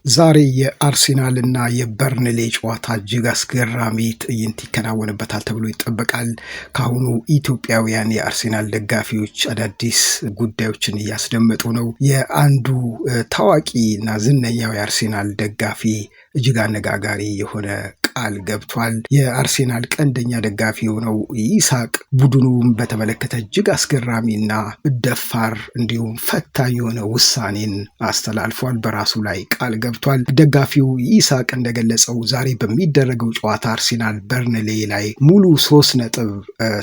ዛሬ የአርሴናልና የበርንሌ ጨዋታ እጅግ አስገራሚ ትዕይንት ይከናወንበታል ተብሎ ይጠበቃል። ካሁኑ ኢትዮጵያውያን የአርሴናል ደጋፊዎች አዳዲስ ጉዳዮችን እያስደመጡ ነው። የአንዱ ታዋቂና ዝነኛው የአርሴናል ደጋፊ እጅግ አነጋጋሪ የሆነ ቃል ገብቷል። የአርሴናል ቀንደኛ ደጋፊ የሆነው ይስሐቅ ቡድኑን በተመለከተ እጅግ አስገራሚና ደፋር እንዲሁም ፈታኝ የሆነ ውሳኔን አስተላልፏል። በራሱ ላይ ቃል ገብቷል። ደጋፊው ይስሐቅ እንደገለጸው ዛሬ በሚደረገው ጨዋታ አርሴናል በርንሌ ላይ ሙሉ 3 ነጥብ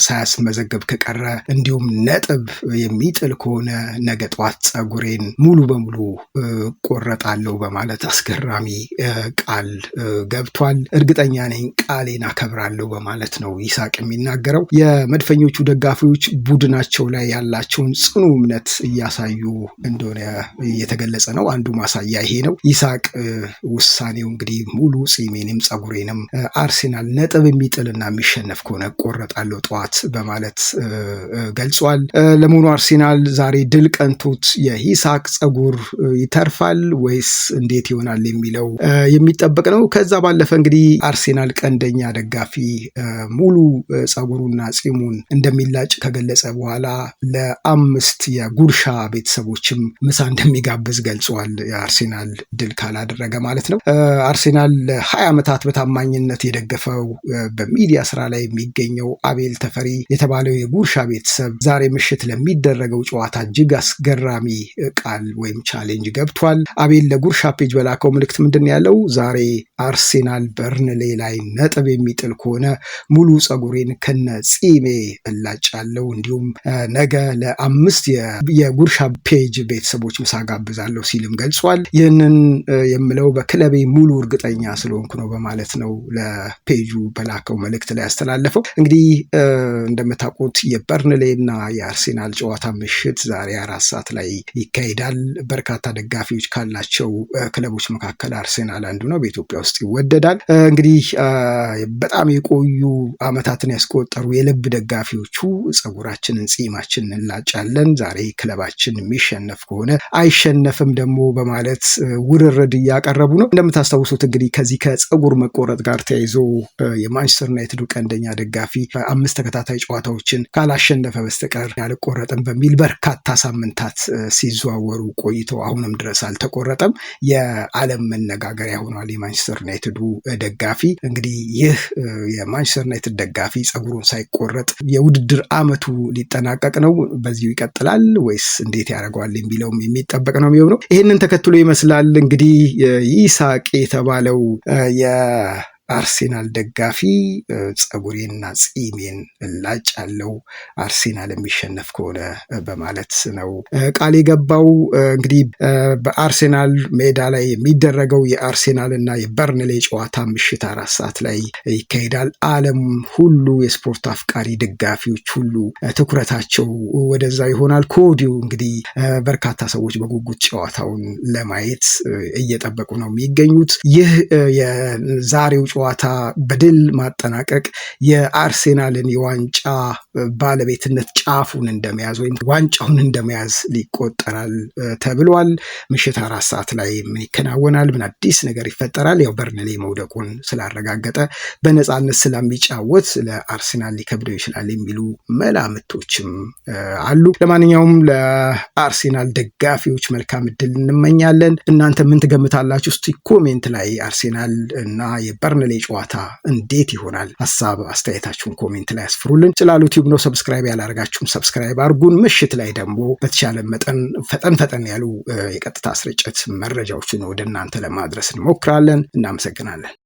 ሳያስመዘግብ ከቀረ እንዲሁም ነጥብ የሚጥል ከሆነ ነገ ጠዋት ጸጉሬን ሙሉ በሙሉ ቆረጣለሁ በማለት አስገራሚ ቃል ገብቷል። እርግጠኛ ነኝ ቃሌን አከብራለሁ በማለት ነው ይስሐቅ የሚናገረው። የመድፈኞቹ ደጋፊዎች ቡድናቸው ላይ ያላቸውን ጽኑ እምነት እያሳዩ እንደሆነ እየተገለጸ ነው። አንዱ ማሳያ ይሄ ነው። ይስሐቅ ውሳኔው እንግዲህ ሙሉ ጺሜንም ጸጉሬንም አርሴናል ነጥብ የሚጥልና የሚሸነፍ ከሆነ ቆረጣለሁ ጠዋት በማለት ገልጿል። ለመሆኑ አርሴናል ዛሬ ድል ቀንቶት የይስሐቅ ጸጉር ይተርፋል ወይስ እንዴት ይሆናል የሚለው የሚጠበቅ ነው። ከዛ ባለፈ እንግዲህ አርሴናል ቀንደኛ ደጋፊ ሙሉ ጸጉሩና ጺሙን እንደሚላጭ ከገለጸ በኋላ ለ5 የጉርሻ ቤተሰቦችም ምሳ እንደሚጋብዝ ገልጿል። የአርሴናል ድል ካላደረገ ማለት ነው። አርሴናል ለ20 ዓመታት በታማኝነት የደገፈው በሚዲያ ስራ ላይ የሚገኘው አቤል ተፈሪ የተባለው የጉርሻ ቤተሰብ ዛሬ ምሽት ለሚደረገው ጨዋታ እጅግ አስገራሚ ቃል ወይም ቻሌንጅ ገብቷል። አቤል ለጉርሻ ፔጅ በላከው ምልክት ምንድን ያለው? ዛሬ አርሴናል በርንሌ ላይ ነጥብ የሚጥል ከሆነ ሙሉ ጸጉሬን ከነ ጺሜ እላጫለሁ፣ እንዲሁም ነገ ለ5 የጉርሻ ፔጅ ቤተሰቦች ምሳ ጋብዛለሁ ሲልም ገልጿል። ይህንን የምለው በክለቤ ሙሉ እርግጠኛ ስለሆንኩ ነው በማለት ነው ለፔጁ በላከው መልእክት ላይ ያስተላለፈው። እንግዲህ እንደምታውቁት የበርንሌና የአርሴናል ጨዋታ ምሽት ዛሬ 4 ሰዓት ላይ ይካሄዳል። በርካታ ደጋፊዎች ካላቸው ክለቦች መካከል አርሴናል አንዱ ነው። በኢትዮጵያ ውስጥ ይወደዳል። እንግዲህ በጣም የቆዩ ዓመታትን ያስቆጠሩ የልብ ደጋፊዎቹ ጸጉራችንን ጺማችንን እንላጫለን፣ ዛሬ ክለባችን የሚሸነፍ ከሆነ አይሸነፍም ደግሞ በማለት ውርርድ እያቀረቡ ነው። እንደምታስታውሱት እንግዲህ ከዚህ ከጸጉር መቆረጥ ጋር ተያይዞ የማንቸስተር ዩናይትዱ ቀንደኛ ደጋፊ 5 ተከታታይ ጨዋታዎችን ካላሸነፈ በስተቀር አልቆረጥም በሚል በርካታ ሳምንታት ሲዘዋወሩ ቆይተው አሁንም ድረስ አልተቆረጠም። የዓለም መነጋገሪያ ሆኗል የማንቸስተር ዩናይትዱ ደጋፊ። እንግዲህ ይህ የማንቸስተር ዩናይትድ ደጋፊ ጸጉሩን ሳይቆረጥ የውድድር ዓመቱ ሊጠናቀቅ ነው። በዚሁ ይቀጥላል ወይስ እንዴት ያደርገዋል የሚለውም የሚጠበቅ ነው የሚሆነው። ይህንን ተከትሎ ይመስላል እንግዲህ ይስሐቅ የተባለው አርሴናል ደጋፊ ጸጉሬንና ጺሜን እላጫለሁ አርሴናል የሚሸነፍ ከሆነ በማለት ነው ቃል የገባው። እንግዲህ በአርሴናል ሜዳ ላይ የሚደረገው የአርሴናልና የበርንሌ ጨዋታ ምሽት 4 ሰዓት ላይ ይካሄዳል። ዓለም ሁሉ የስፖርት አፍቃሪ ደጋፊዎች ሁሉ ትኩረታቸው ወደዛ ይሆናል። ከወዲሁ እንግዲህ በርካታ ሰዎች በጉጉት ጨዋታውን ለማየት እየጠበቁ ነው የሚገኙት። ይህ የዛሬው ጨዋታ በድል ማጠናቀቅ የአርሴናልን የዋንጫ ባለቤትነት ጫፉን እንደመያዝ ወይም ዋንጫውን እንደመያዝ ሊቆጠራል ተብሏል። ምሽት 4 ሰዓት ላይ ምን ይከናወናል? ምን አዲስ ነገር ይፈጠራል? ያው በርንሌ መውደቁን ስላረጋገጠ በነፃነት ስለሚጫወት ለአርሴናል ሊከብደው ይችላል የሚሉ መላምቶችም አሉ። ለማንኛውም ለአርሴናል ደጋፊዎች መልካም እድል እንመኛለን። እናንተ ምን ትገምታላችሁ? እስቲ ኮሜንት ላይ አርሴናል እና የበርንሌ ጨዋታ እንዴት ይሆናል? ሀሳብ አስተያየታችሁን ኮሜንት ላይ አስፍሩልን። ጭላሉ ቲዩብ ነው። ሰብስክራይብ ያላደረጋችሁም ሰብስክራይብ አድርጉን። ምሽት ላይ ደግሞ በተቻለ መጠን ፈጠን ያሉ የቀጥታ ስርጭት መረጃዎችን ወደ እናንተ ለማድረስ እንሞክራለን። እናመሰግናለን።